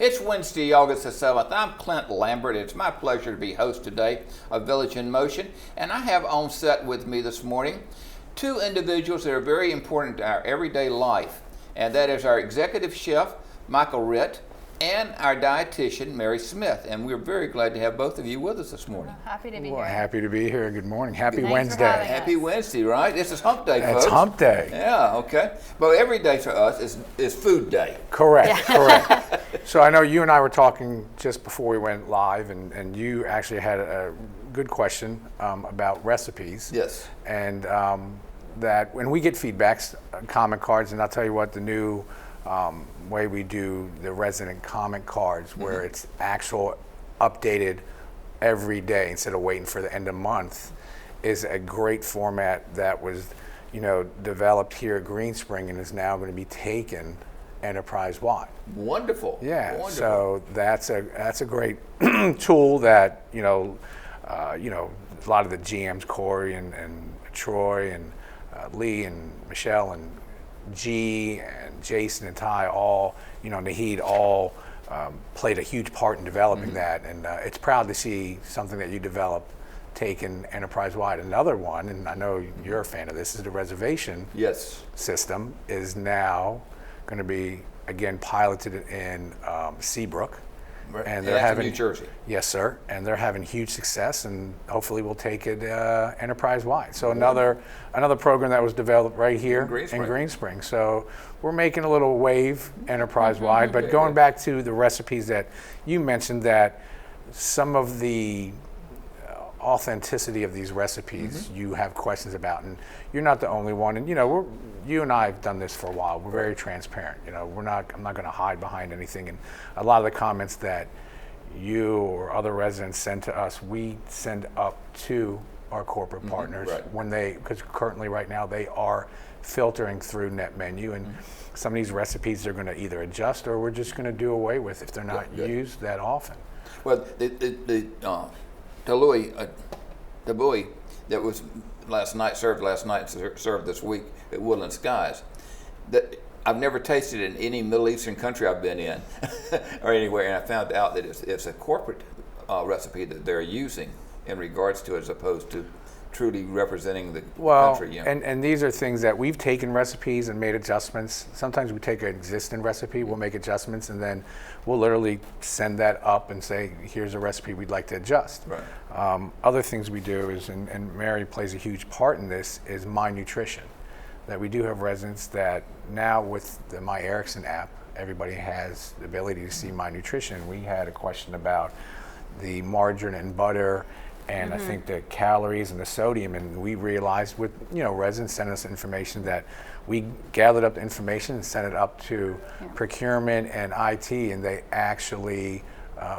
It's Wednesday, August the 7th. I'm Clint Lambert. It's my pleasure to be host today of Village in Motion. And I have on set with me this morning two individuals that are very important to our everyday life. And that is our executive chef, Michael Ritt, and our dietitian, Mary Smith. And we're very glad to have both of you with us this morning. Happy to be Well, here. happy to be here. Good morning. Happy Thanks Wednesday. for having us. Happy Wednesday, right? This is hump day, folks. It's hump day. Yeah, okay. Well, every day for us is food day. Correct, correct. So I know you and I were talking just before we went live, and you actually had a good question about recipes. Yes. And that when we get feedbacks, comment cards, and I'll tell you what, the new way we do the resident comment cards, where it's actual updated every day instead of waiting for the end of month, is a great format that was, developed here at Green Spring and is now going to be taken enterprise-wide. Wonderful. Yeah. Wonderful. So that's a great tool that a lot of the GMs, Corey and Troy and Lee and Michelle and G and Jason and Ty, all, Naheed, all played a huge part in developing that. And it's proud to see something that you developed taken enterprise-wide. Another one, and I know you're a fan of this, is the reservation system is now going to be, again, piloted in Seabrook. And they're having New Jersey. Yes, sir. And they're having huge success, and hopefully we'll take it enterprise-wide. So another program that was developed right here in Green Spring. So we're making a little wave enterprise-wide. But going back to the recipes that you mentioned, that some of the authenticity of these recipes you have questions about, and you're not the only one. And you and I have done this for a while. We're very transparent. I'm not going to hide behind anything. And a lot of the comments that you or other residents send to us, we send up to our corporate partners because currently right now they are filtering through NetMenu, and some of these recipes they're going to either adjust or we're just going to do away with if they're not used that often. Well, the tabbouleh that was served last night, served this week at Woodland Skies, that I've never tasted in any Middle Eastern country I've been in or anywhere, and I found out that it's a corporate recipe that they're using in regards to, as opposed to truly representing the country. And these are things that we've taken recipes and made adjustments. Sometimes we take an existing recipe, we'll make adjustments, and then we'll literally send that up and say, here's a recipe we'd like to adjust. Right. Other things we do is, and Mary plays a huge part in this, is My Nutrition. That we do have residents that now with the My Erickson app, everybody has the ability to see My Nutrition. We had a question about the margarine and butter, and I think the calories and the sodium, and we realized with residents sending us information that we gathered up the information and sent it up to procurement and IT, and they actually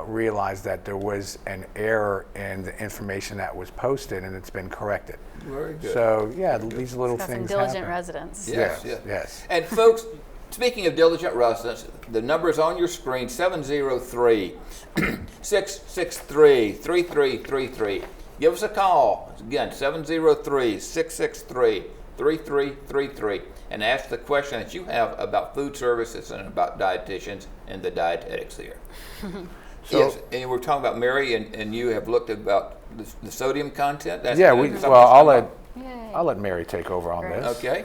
realized that there was an error in the information that was posted, and it's been corrected. Very good. So these little Got things some diligent happen. residents. Yes. And folks, speaking of diligent residents, the number is on your screen, 703-663-3333. Give us a call. Again, 703-663-3333, and ask the question that you have about food services and about dietitians and the dietetics here. Yes, and we're talking about Mary, and you have looked about the sodium content. I'll let Mary take over on this. Okay.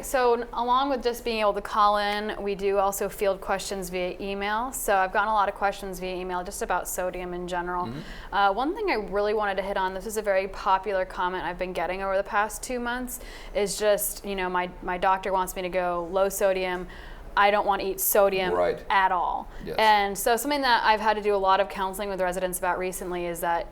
So along with just being able to call in, we do also field questions via email. So I've gotten a lot of questions via email just about sodium in general. One thing I really wanted to hit on, this is a very popular comment I've been getting over the past 2 months, is just, my doctor wants me to go low sodium. I don't want to eat sodium at all. Yes. And so something that I've had to do a lot of counseling with residents about recently is that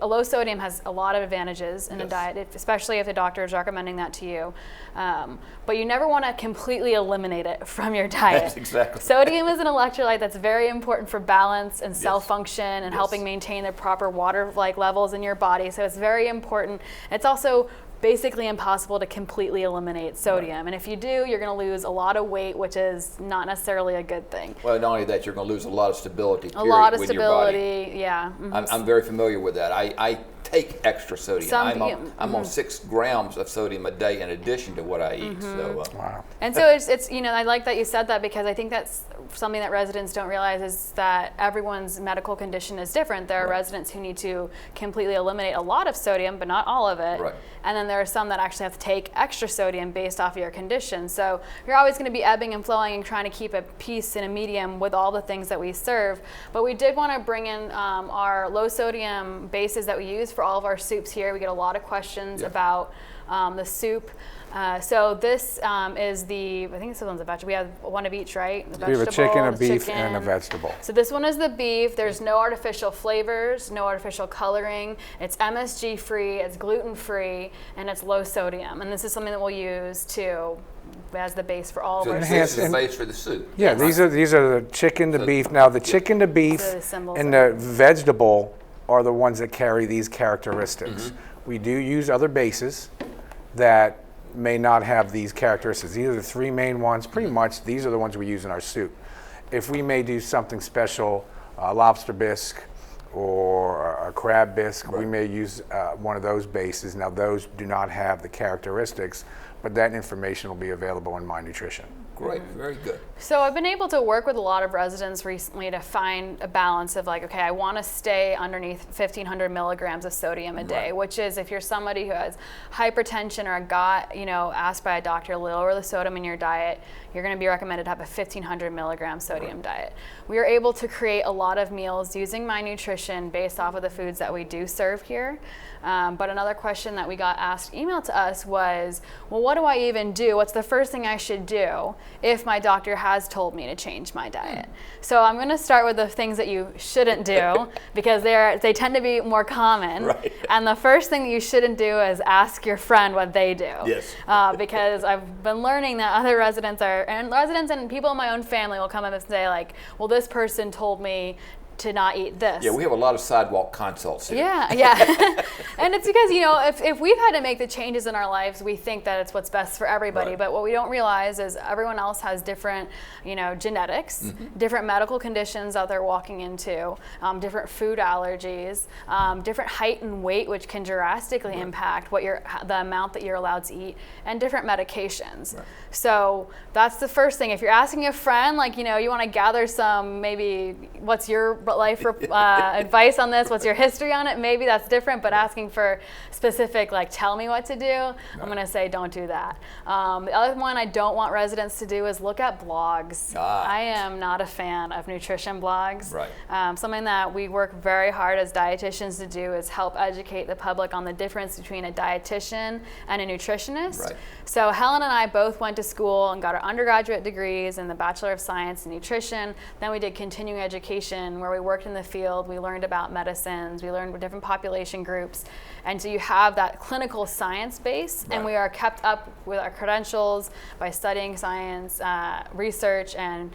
a low sodium has a lot of advantages in a diet, especially if the doctor is recommending that to you. But you never want to completely eliminate it from your diet. Yes, exactly. Sodium is an electrolyte that's very important for balance and cell function and helping maintain the proper water-like levels in your body. So it's very important. It's also basically impossible to completely eliminate sodium. And if you do, you're going to lose a lot of weight, which is not necessarily a good thing. Well, not only that, you're going to lose a lot of stability. A lot of with stability, your body. yeah. I'm very familiar with that. I take extra sodium. Some I'm on 6 grams of sodium a day in addition to what I eat. So, Wow. And so it's I like that you said that, because I think that's something that residents don't realize, is that everyone's medical condition is different. There are residents who need to completely eliminate a lot of sodium, but not all of it. Right. And then there are some that actually have to take extra sodium based off of your condition. So you're always going to be ebbing and flowing and trying to keep a peace and a medium with all the things that we serve. But we did want to bring in our low sodium bases that we use for all of our soups here. We get a lot of questions about the soup. So this is I think this one's a vegetable. We have one of each, right? We have a chicken, a beef, and a vegetable. So this one is the beef. There's no artificial flavors, no artificial coloring. It's MSG free, it's gluten free, and it's low sodium. And this is something that we'll use as the base for all of our soups. This is the base for the soup. Yeah, these are the chicken, the beef. Now the chicken, the beef, and the vegetable are the ones that carry these characteristics. We do use other bases that may not have these characteristics. These are the 3 main ones. Pretty much these are the ones we use in our soup. If we may do something special, lobster bisque or a crab bisque, we may use one of those bases. Now those do not have the characteristics, but that information will be available in My Nutrition. Great, very good. So I've been able to work with a lot of residents recently to find a balance of like, okay, I want to stay underneath 1,500 milligrams of sodium a day, which is, if you're somebody who has hypertension or got, asked by a doctor to lower the sodium in your diet, you're going to be recommended to have a 1,500 milligram sodium diet. We are able to create a lot of meals using My Nutrition based off of the foods that we do serve here. But another question that we got asked emailed to us was, well, what do I even do? What's the first thing I should do if my doctor has told me to change my diet? So I'm going to start with the things that you shouldn't do, because they tend to be more common. Right. And the first thing that you shouldn't do is ask your friend what they do. Yes. Because I've been learning that other residents and people in my own family will come up and say like, well, this person told me to not eat this. Yeah, we have a lot of sidewalk consults here. Yeah. And it's because, if we've had to make the changes in our lives, we think that it's what's best for everybody. Right. But what we don't realize is everyone else has different, genetics, different medical conditions that they're walking into, different food allergies, different height and weight, which can drastically impact the amount that you're allowed to eat, and different medications. Right. So that's the first thing. If you're asking a friend, you want to gather some, maybe what's your life advice on this, what's your history on it, maybe that's different, but asking for specific, tell me what to do, I'm going to say don't do that. The other one I don't want residents to do is look at blogs. I am not a fan of nutrition blogs. Right. Something that we work very hard as dietitians to do is help educate the public on the difference between a dietitian and a nutritionist. Right. So Helen and I both went to school and got our undergraduate degrees in the Bachelor of Science in Nutrition. Then we did continuing education, where we worked in the field. We learned about medicines. We learned different population groups. And so you have that clinical science base, and we are kept up with our credentials by studying science, research, and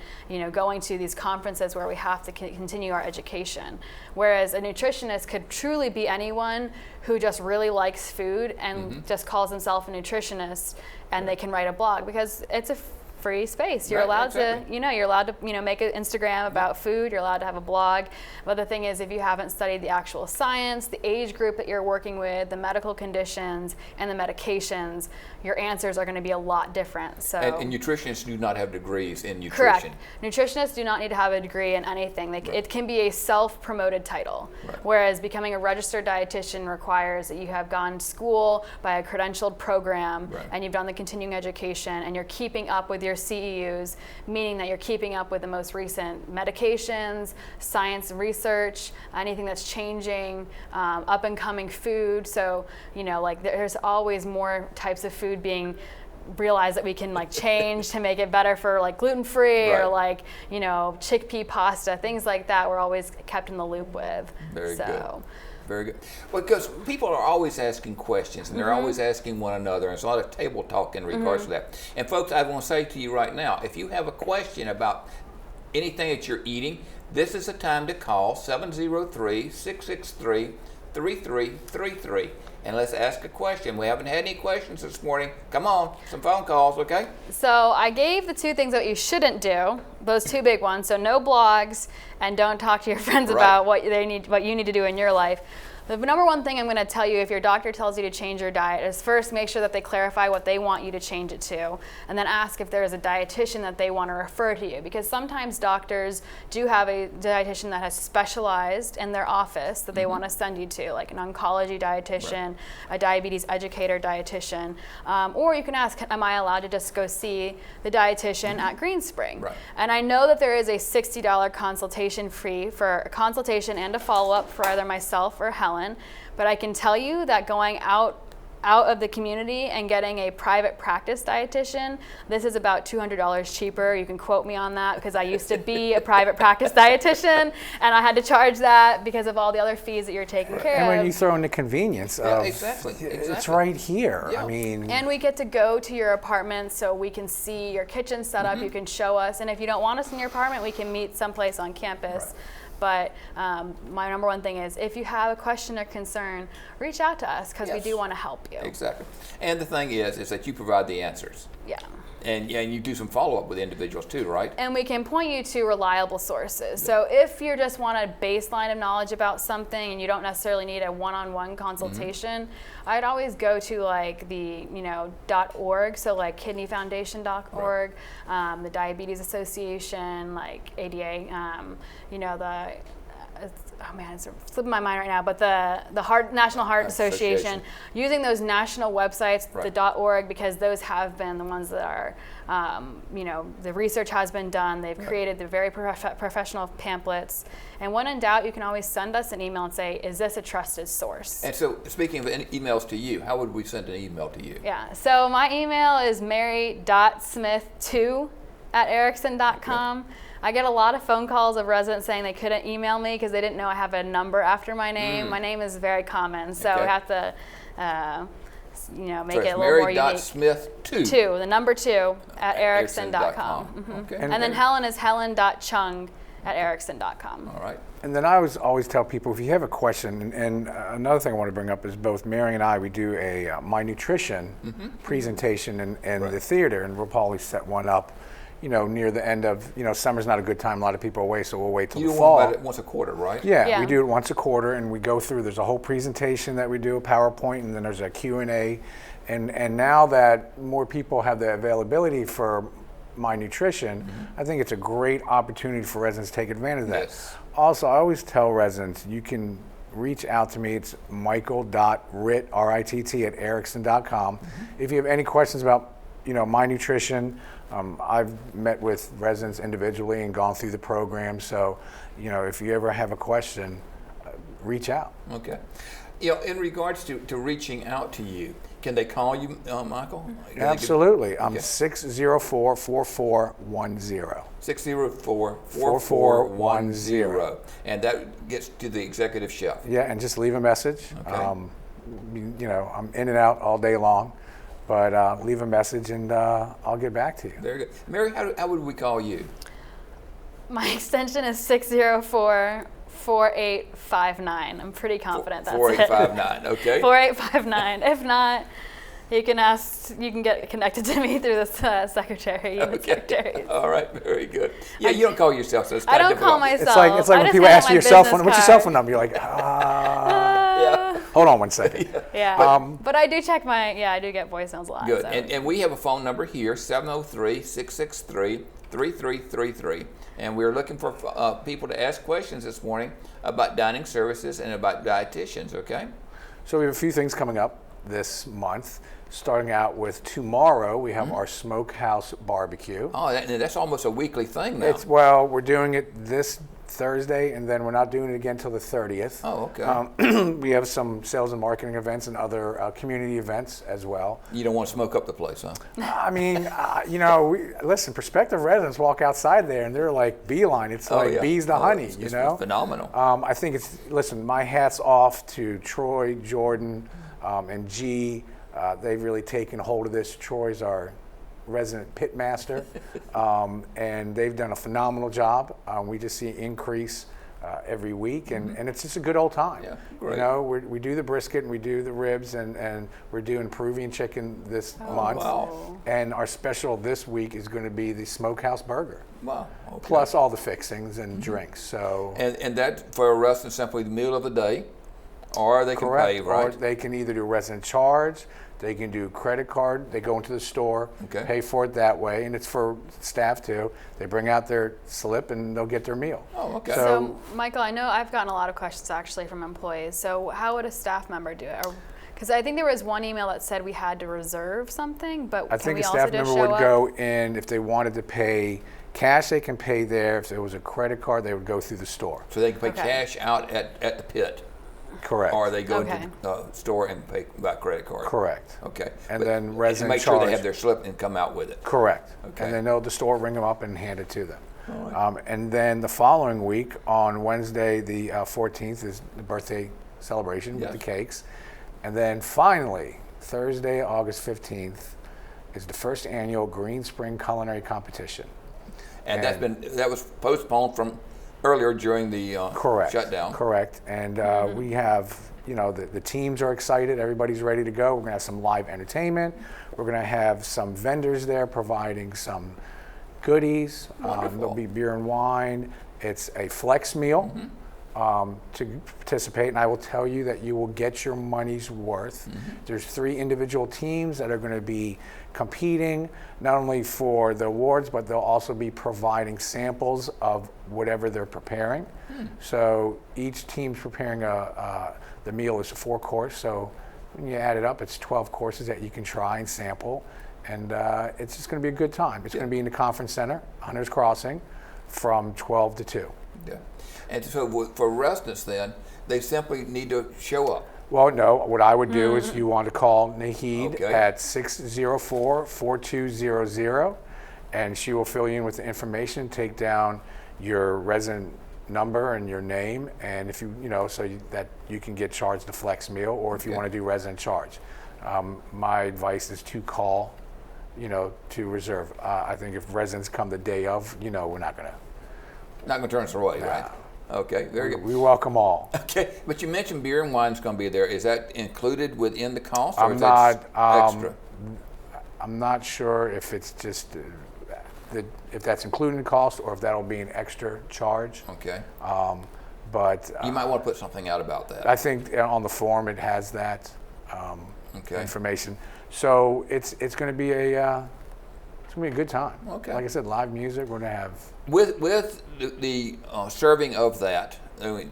going to these conferences where we have to continue our education. Whereas a nutritionist could truly be anyone who just really likes food and just calls himself a nutritionist, and they can write a blog, because it's a free space. You're allowed to, you're allowed to, make an Instagram about food. You're allowed to have a blog. But the thing is, if you haven't studied the actual science, the age group that you're working with, the medical conditions, and the medications, your answers are going to be a lot different. So. And nutritionists do not have degrees in nutrition. Correct. Nutritionists do not need to have a degree in anything. It can be a self-promoted title. Right. Whereas becoming a registered dietitian requires that you have gone to school by a credentialed program, and you've done the continuing education, and you're keeping up with your CEUs, meaning that you're keeping up with the most recent medications, science research, anything that's changing, up and coming food. So, there's always more types of food being realized that we can change to make it better for gluten-free or chickpea pasta, things like that. We're always kept in the loop with. Very good. Very good. Well, because people are always asking questions, and they're always asking one another, and there's a lot of table talk in regards to that. And folks, I want to say to you right now, if you have a question about anything that you're eating, this is the time to call 703-663-3333, and let's ask a question. We haven't had any questions this morning. Come on, some phone calls, okay? So I gave the 2 things that you shouldn't do, those 2 big ones. So no blogs, and don't talk to your friends about what you need to do in your life. The number one thing I'm going to tell you if your doctor tells you to change your diet is first make sure that they clarify what they want you to change it to, and then ask if there is a dietitian that they want to refer to you, because sometimes doctors do have a dietitian that has specialized in their office that they want to send you to, like an oncology dietitian, a diabetes educator dietitian, or you can ask, am I allowed to just go see the dietitian at Green Spring? Right. And I know that there is a $60 consultation fee for a consultation and a follow-up for either myself or Helen. But I can tell you that going out of the community and getting a private practice dietitian, this is about $200 cheaper. You can quote me on that because I used to be a private practice dietitian and I had to charge that because of all the other fees that you're taking care of. And when you throw in the convenience of exactly. It's right here. Yeah. I mean, and we get to go to your apartment so we can see your kitchen setup. You can show us, and if you don't want us in your apartment, we can meet someplace on campus. Right. But my number one thing is if you have a question or concern, reach out to us because we do want to help you. Exactly. And the thing is that you provide the answers. Yeah. And you do some follow-up with individuals too, right? And we can point you to reliable sources. So if you just want a baseline of knowledge about something and you don't necessarily need a one-on-one consultation, I'd always go to like the .org, so like kidneyfoundation.org, the Diabetes Association, like ADA, it's slipping my mind right now, but the National Heart Association, using those national websites, the .org, because those have been the ones that are, the research has been done. They've created the very professional pamphlets. And when in doubt, you can always send us an email and say, is this a trusted source? And so speaking of emails to you, how would we send an email to you? Yeah, so my email is mary.smith2@erickson.com. Okay. I get a lot of phone calls of residents saying they couldn't email me because they didn't know I have a number after my name. My name is very common, so we have to, make it a little more unique. Mary.smith2. The number 2 at erickson.com. Okay. And then Helen is helen.chung@erickson.com. All right. And then I always tell people, if you have a question, and another thing I want to bring up is both Mary and I, we do a My Nutrition presentation in the theater, and we'll probably set one up near the end of, summer's not a good time. A lot of people are away, so we'll wait till the fall. You do it once a quarter, right? Yeah, we do it once a quarter, and we go through, there's a whole presentation that we do, a PowerPoint, and then there's a Q&A. And now that more people have the availability for My Nutrition, I think it's a great opportunity for residents to take advantage of that. Yes. Also, I always tell residents, you can reach out to me. It's michael.ritt, R-I-T-T, @erickson.com. If you have any questions about My Nutrition, I've met with residents individually and gone through the program. So, if you ever have a question, reach out. Okay. In regards to reaching out to you, can they call you, Michael? Absolutely. I'm 604-4410. 604-4410. And that gets to the executive chef. Yeah, and just leave a message. Okay. I'm in and out all day long. But leave a message and I'll get back to you. Very good. Mary, how would we call you? My extension is 604-4859. I'm pretty confident that's 4859, okay. 4859. If not, you can get connected to me through the secretary. Okay. All right, very good. Yeah, you don't call yourself, so it's I kind of don't call difficult. myself. It's like when people ask you your cell phone, what's your cell phone number? You're like, hold on one second. Yeah. But I do check I do get voicemails a lot. Good. So. And we have a phone number here, 703-663-3333. And we're looking for people to ask questions this morning about dining services and about dietitians, okay? So we have a few things coming up this month. Starting out with tomorrow, we have our Smokehouse Barbecue. Oh, that's almost a weekly thing now. We're doing it this Thursday, and then we're not doing it again until the 30th. Oh, okay. We have some sales and marketing events and other community events as well. You don't want to smoke up the place, huh? I mean, listen, prospective residents walk outside there, and they're like beeline. It's bees to honey, It's phenomenal. I think my hat's off to Troy, Jordan, and G. They've really taken hold of this. Troy's our resident pit master, and they've done a phenomenal job. We just see an increase every week, and it's just a good old time. Yeah, great. We do the brisket and we do the ribs, and we're doing Peruvian chicken this month. Wow. And our special this week is going to be the Smokehouse Burger. Wow. Okay. Plus all the fixings and drinks. So and that for a restaurant simply the meal of the day. Or they can pay, right? Or they can either do resident charge, they can do credit card, they go into the store, pay for it that way, and it's for staff too. They bring out their slip and they'll get their meal. Oh, okay. So Michael, I know I've gotten a lot of questions actually from employees. So how would a staff member do it? Because I think there was one email that said we had to reserve something, but I think a staff member would go in, if they wanted to pay cash, they can pay there. If there was a credit card, they would go through the store. So they can pay cash out at the pit? Correct. Or they go to the store and pay by credit card? Correct. Okay. And then resident make charge. sure they have their slip and come out with it? Correct. Okay. And then they'll the store ring them up and hand it to them. Right. And then the following week, on Wednesday the 14th, is the birthday celebration with the cakes. And then finally, Thursday, August 15th, is the first annual Green Spring Culinary Competition. And that was postponed from earlier during the shutdown. Correct. And we have, the teams are excited. Everybody's ready to go. We're going to have some live entertainment. We're going to have some vendors there providing some goodies. There'll be beer and wine. It's a flex meal. To participate, and I will tell you that you will get your money's worth. There's 3 individual teams that are going to be competing, not only for the awards, but they'll also be providing samples of whatever they're preparing. So each team's preparing the meal is a 4-course, so when you add it up, it's 12 courses that you can try and sample, and it's just going to be a good time. It's going to be in the conference center, Hunters Crossing, from 12 to 2. Yeah. And so for residents then, they simply need to show up. Well, no, what I would do is you want to call Nahid at 604-4200, and she will fill you in with the information, take down your resident number and your name, and if that you can get charged the flex meal, or if you want to do resident charge. My advice is to call, to reserve. I think if residents come the day of, we're not going to turn us away, right? Okay, very good. We welcome all. Okay, but you mentioned beer and wine's going to be there. Is that included within the cost, or I'm is not that extra? I'm not sure if it's just if that's included in the cost or if that'll be an extra charge. Okay. But you might want to put something out about that. I think on the form it has that information. So it's going to be a good time. Okay. Like I said, live music. We're going to have with the serving of that. We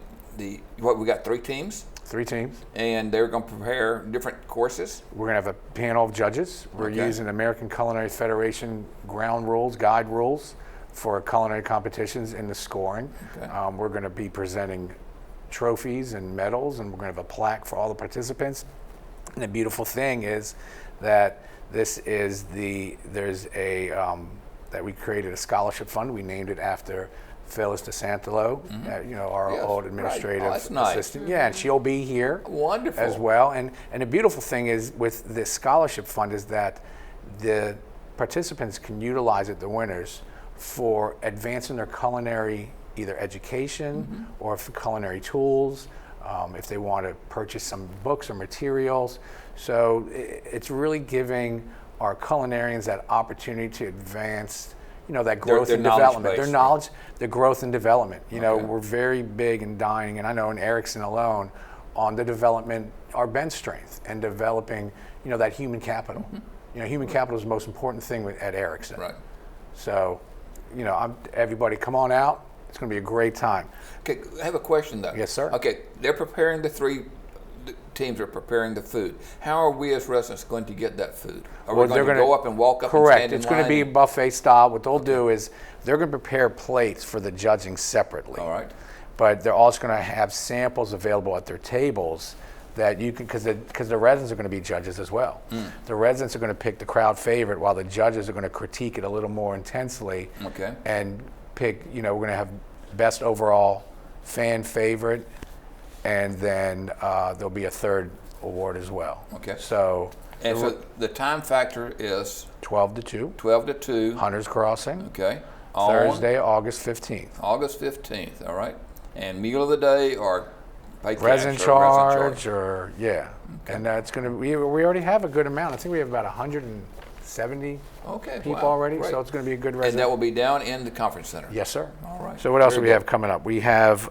got 3 teams. 3 teams. And they're going to prepare different courses. We're going to have a panel of judges. We're using American Culinary Federation ground rules, guide rules for culinary competitions in the scoring. Okay. We're going to be presenting trophies and medals, and we're going to have a plaque for all the participants. And the beautiful thing is that that we created a scholarship fund. We named it after Phyllis DeSantolo, our old administrative assistant. Yeah, and she'll be here as well. And the beautiful thing is with this scholarship fund is that the participants can utilize it, the winners, for advancing their culinary either education or for culinary tools, if they want to purchase some books or materials. So it's really giving our culinarians that opportunity to advance, that growth and development. Their knowledge, the growth and development. We're very big in dining, and I know in Erickson alone, on the development, our bench strength and developing, that human capital. Human capital is the most important thing at Erickson. Right. So, everybody come on out. It's going to be a great time. Okay, I have a question though. Yes, sir. Okay, they're preparing the 3 teams are preparing the food. How are we as residents going to get that food? Are we going to go up and walk up and stand in line? Correct. It's going to be buffet style. What they'll do is they're going to prepare plates for the judging separately. All right. But they're also going to have samples available at their tables that you can, because the residents are going to be judges as well. The residents are going to pick the crowd favorite while the judges are going to critique it a little more intensely. Okay. And pick, we're going to have best overall fan favorite, and then there'll be a third award as well. Okay. So the time factor is 12 to 2. 12 to 2. Hunters Crossing. Okay. Thursday, August 15th. August 15th. All right. And meal of the day or pay cash resident charge. Okay. And that's going to we already have a good amount. I think we have about 170 people already. Great. So it's going to be a good resident. And that will be down in the conference center. Yes, sir. All right. So what else do we have coming up? We have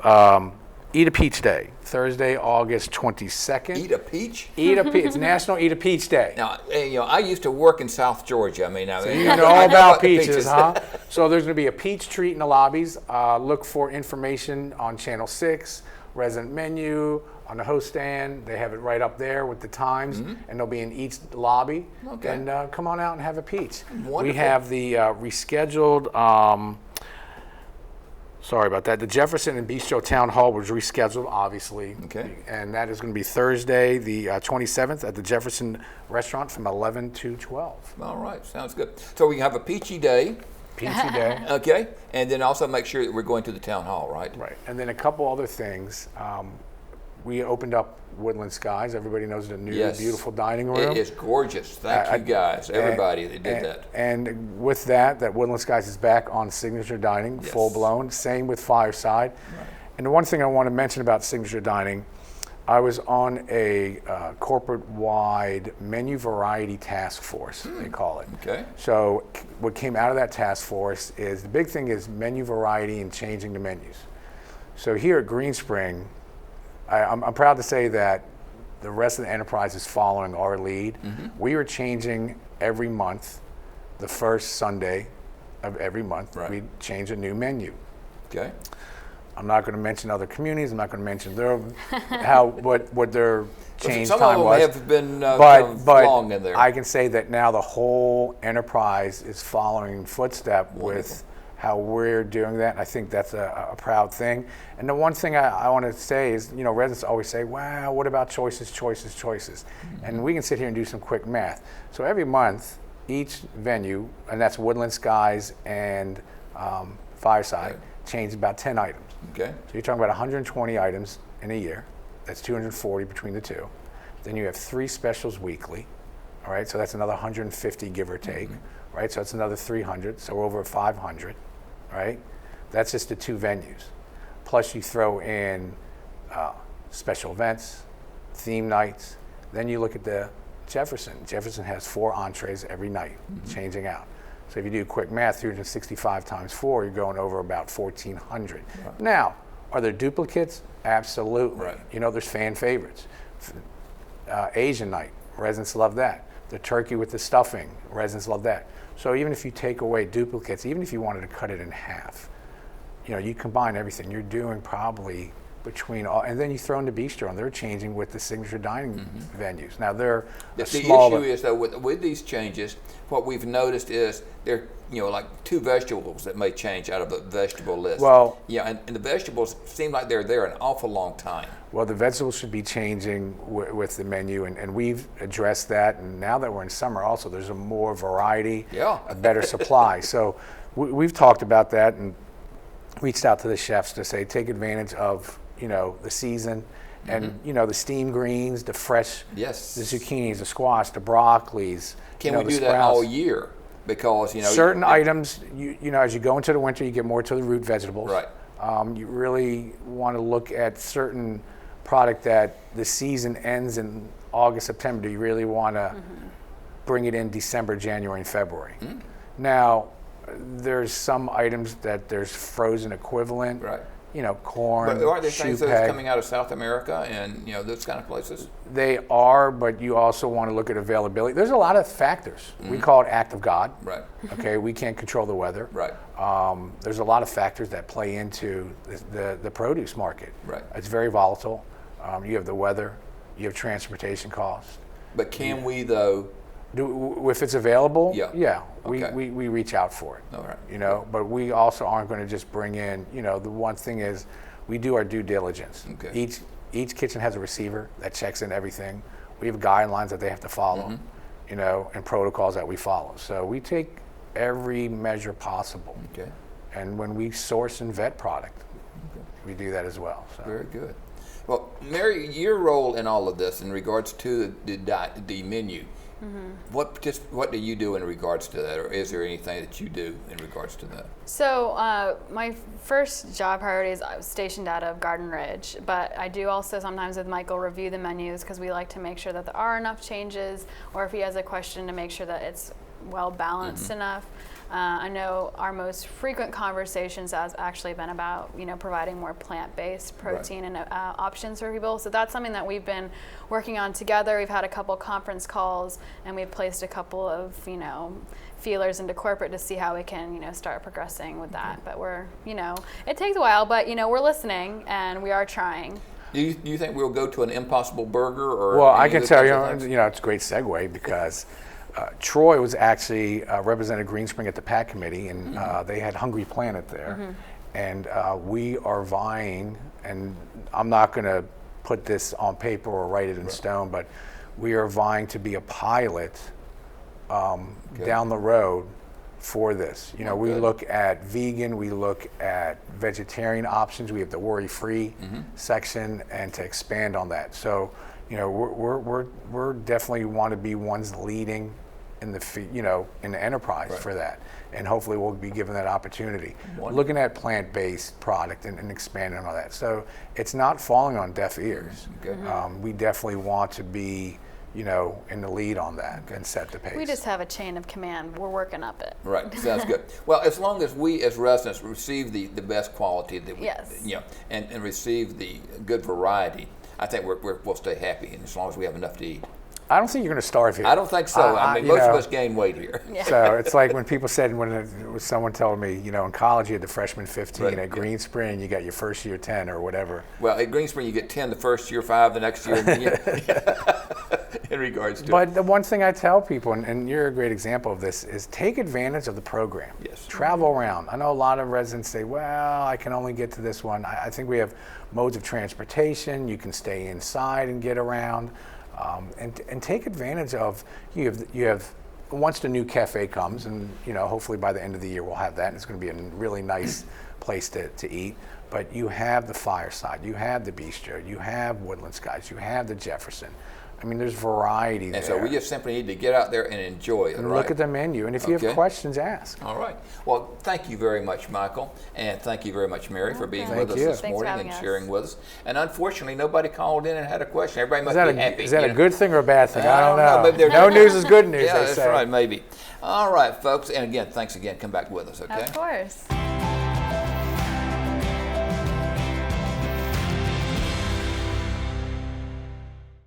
Eat a Peach Day, Thursday, August 22nd. Eat a peach? Eat a peach. It's National Eat a Peach Day. Now, I used to work in South Georgia. I mean, So you know all about peaches, huh? So there's going to be a peach treat in the lobbies. Look for information on Channel 6, resident menu, on the host stand. They have it right up there with the times, and they'll be in each lobby. Okay. And come on out and have a peach. Wonderful. We have the rescheduled. Sorry about that. The Jefferson and Bistro Town Hall was rescheduled, obviously. Okay. And that is going to be Thursday, the 27th, at the Jefferson Restaurant from 11 to 12. All right, sounds good. So we have a peachy day. Peachy Day. Okay, and then also make sure that we're going to the town hall, right? Right. And then a couple other things. We opened up Woodland Skies. Everybody knows the new beautiful dining room. It is gorgeous. Thank you guys, everybody that did that. And with that Woodland Skies is back on Signature Dining, full blown. Same with Fireside. Right. And the one thing I want to mention about Signature Dining, I was on a corporate-wide menu variety task force, they call it. Okay. So what came out of that task force is, the big thing is menu variety and changing the menus. So here at Greenspring, I'm proud to say that the rest of the enterprise is following our lead. We are changing every month, the first Sunday of every month, we change a new menu. Okay. I'm not going to mention other communities. I'm not going to mention what their change Some time of them was. have been but long in there. I can say that now the whole enterprise is following footstep with how we're doing that. I think that's a proud thing. And the one thing I want to say is, residents always say, wow, what about choices? And we can sit here and do some quick math. So every month, each venue, and that's Woodland Skies and Fireside, change about 10 items. Okay. So you're talking about 120 items in a year. That's 240 between the two. Then you have 3 specials weekly. All right, so that's another 150, give or take. Right, so that's another 300. So we're over 500. Right, that's just the 2 venues. Plus you throw in special events, theme nights. Then you look at the Jefferson. Jefferson has 4 entrees every night, changing out. So if you do quick math, 365 times 4, you're going over about 1,400. Right. Now, are there duplicates? Absolutely. Right. There's fan favorites. Asian night, residents love that. The turkey with the stuffing, residents love that. So even if you take away duplicates, even if you wanted to cut it in half, you combine everything, you're doing probably between all, and then you throw in the bistro, and they're changing with the signature dining venues. Now they're the issue is though with these changes, what we've noticed is there, like 2 vegetables that may change out of the vegetable list. Well, and the vegetables seem like they're there an awful long time. Well, the vegetables should be changing with the menu, and we've addressed that. And now that we're in summer, also there's a more variety, a better supply. So we've talked about that and reached out to the chefs to say take advantage of the season, and the steamed greens, the fresh, the zucchinis, the squash, the broccolis. Can we do that all year? Because certain items, as you go into the winter, you get more to the root vegetables. Right. You really want to look at certain product that the season ends in August, September. You really want to bring it in December, January, and February. Now, there's some items that there's frozen equivalent. Right. Corn, but aren't there things that's coming out of South America and those kind of places? They are, but you also want to look at availability. There's a lot of factors. We call it act of God. Right. Okay, we can't control the weather. Right. There's a lot of factors that play into the produce market. Right. It's very volatile. You have the weather. You have transportation costs. But can we though? If it's available, we reach out for it. All right. But we also aren't going to just bring in. The one thing is, we do our due diligence. Okay. Each kitchen has a receiver that checks in everything. We have guidelines that they have to follow, and protocols that we follow. So we take every measure possible. Okay. And when we source and vet product, we do that as well. So. Very good. Well, Mary, your role in all of this in regards to the menu. What do you do in regards to that, or is there anything that you do in regards to that? So my first job priority is I was stationed out of Garden Ridge, but I do also sometimes with Michael review the menus because we like to make sure that there are enough changes, or if he has a question to make sure that it's well balanced enough. I know our most frequent conversations has actually been about, providing more plant-based protein and options for people. So that's something that we've been working on together. We've had a couple conference calls, and we've placed a couple of, feelers into corporate to see how we can, start progressing with that. But we're, it takes a while, but, we're listening and we are trying. Do you think we'll go to an Impossible Burger? Or well, I can tell you, it's a great segue because Troy was actually represented Greenspring at the PAC committee, and they had Hungry Planet there. And we are vying, and I'm not going to put this on paper or write it in stone, but we are vying to be a pilot down the road for this. We look at vegan, we look at vegetarian options, we have the worry-free section, and to expand on that. So, we're definitely want to be ones leading in the in the enterprise for that, and hopefully we'll be given that opportunity. Looking at plant-based product and expanding on all that. So it's not falling on deaf ears. We definitely want to be in the lead on that and set the pace. We just have a chain of command. We're working up it. Right, sounds good. Well, as long as we as residents receive the best quality that we, and receive the good variety, I think we'll stay happy, and as long as we have enough to eat. I don't think you're going to starve here. I don't think so. I mean, most of us gain weight here. So it's like when people said, when someone told me, in college you had the freshman 15, at Greenspring you got your first year 10 or whatever. Well, at Greenspring you get 10 the first year, 5 the next year. In regards to But the one thing I tell people, and you're a great example of this, is take advantage of the program. Yes. Travel around. I know a lot of residents say, well, I can only get to this one. I think we have modes of transportation. You can stay inside and get around. And take advantage of, you have once the new cafe comes, and hopefully by the end of the year we'll have that, and it's going to be a really nice place to eat. But you have the Fireside, you have the Bistro, you have Woodland Skies, you have the Jefferson. I mean, there's variety there. And so we just simply need to get out there and enjoy it. And look at the menu, and if you have questions, ask. All right. Well, thank you very much, Michael, and thank you very much, Mary, for being with us this morning and sharing with us. And unfortunately, nobody called in and had a question. Everybody must be happy. Is that a good thing or a bad thing? I don't know. Maybe no news is good news, yeah, they that's say. right, maybe. All right, folks. And again, thanks again. Come back with us, okay? Of course.